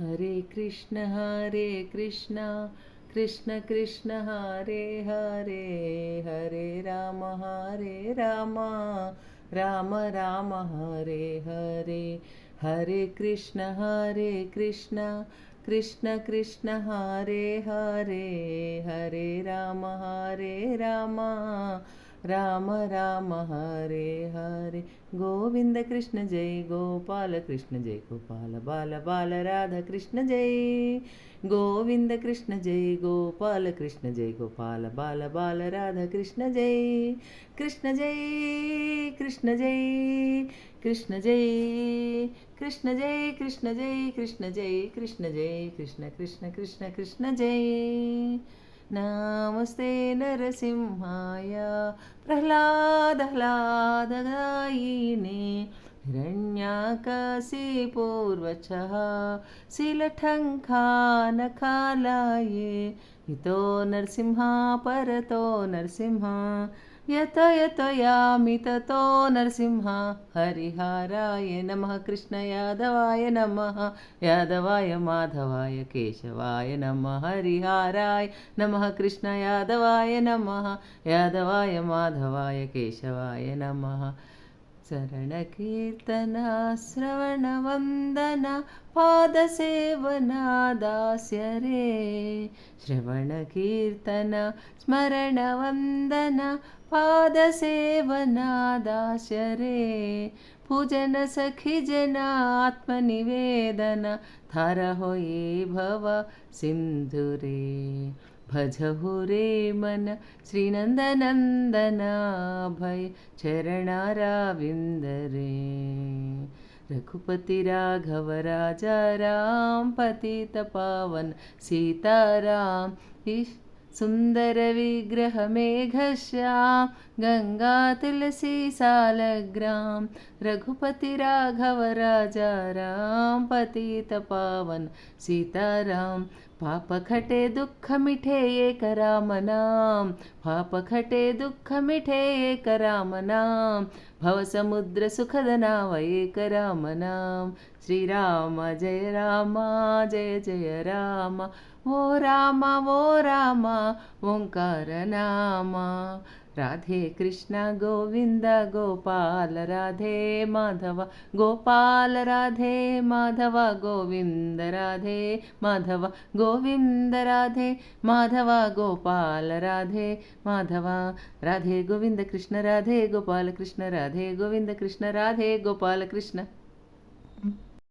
हरे कृष्ण कृष्ण कृष्ण हरे हरे, हरे राम राम राम हरे हरे। हरे कृष्ण कृष्ण कृष्ण हरे हरे, हरे राम राम राम हरे हरे। गोविंद कृष्ण जय गोपाल कृष्ण जय गोपाल बाल बाल राधा कृष्ण जय। गोविंद कृष्ण जय गोपाल कृष्ण जय गोपाल बाल बाल राधा कृष्ण जय। कृष्ण जय कृष्ण जय कृष्ण जय कृष्ण जय कृष्ण जय कृष्ण जय कृष्ण जय कृष्ण कृष्ण कृष्ण कृष्ण जय। नमस्ते नरसिंहाय प्रह्लादह्लादगायिने, हिरण्याकशिपूर्वचः शीलठङ्कानखालाये। हितो नरसिंहा परतो नरसिंहा, यत यत यामि ततो नरसिंहा। हरिहराय नमः कृष्ण यादवाय नमः, यादवाय माधवाय केशवाय नमः। हरिहराय नमः कृष्ण यादवाय नमः, यादवाय माधवाय केशवाय नमः। चरणकीर्तना श्रवणवन्दना पादसेवना दास्य रे। श्रवणकीर्तना स्मरणवन्दना पादसेवना दास्य रे। पूजन सखी जना आत्मनिवेदन, थारहो ये भव सिन्धुरे। भजहु रे मन श्रीनन्दनन्दन, भय चरणारविन्द रे। रघुपति राघव राजा राम, पतित पावन सीताराम। सुंदर विग्रह मेघश्याम, गंगा तुलसी सालग्राम। रघुपति राघव राजा राम, पतित पावन सीताराम। पाप खटे दुख मिठे एक राम नाम, पाप खटे दुख मिठे एक राम नाम। भव समुद्र सुखद नाव एक राम नाम। श्री राम जय राम जय जय राम, वो राम ओंकार नाम। राधे कृष्ण गोविंद गोपाल, राधे माधव गोपाल, राधे माधव गोविंद, राधे माधव गोविंद, राधे माधव गोपाल, राधे माधव। राधे गोविंद कृष्ण राधे गोपाल कृष्ण, राधे गोविंद कृष्ण राधे गोपाल कृष्ण।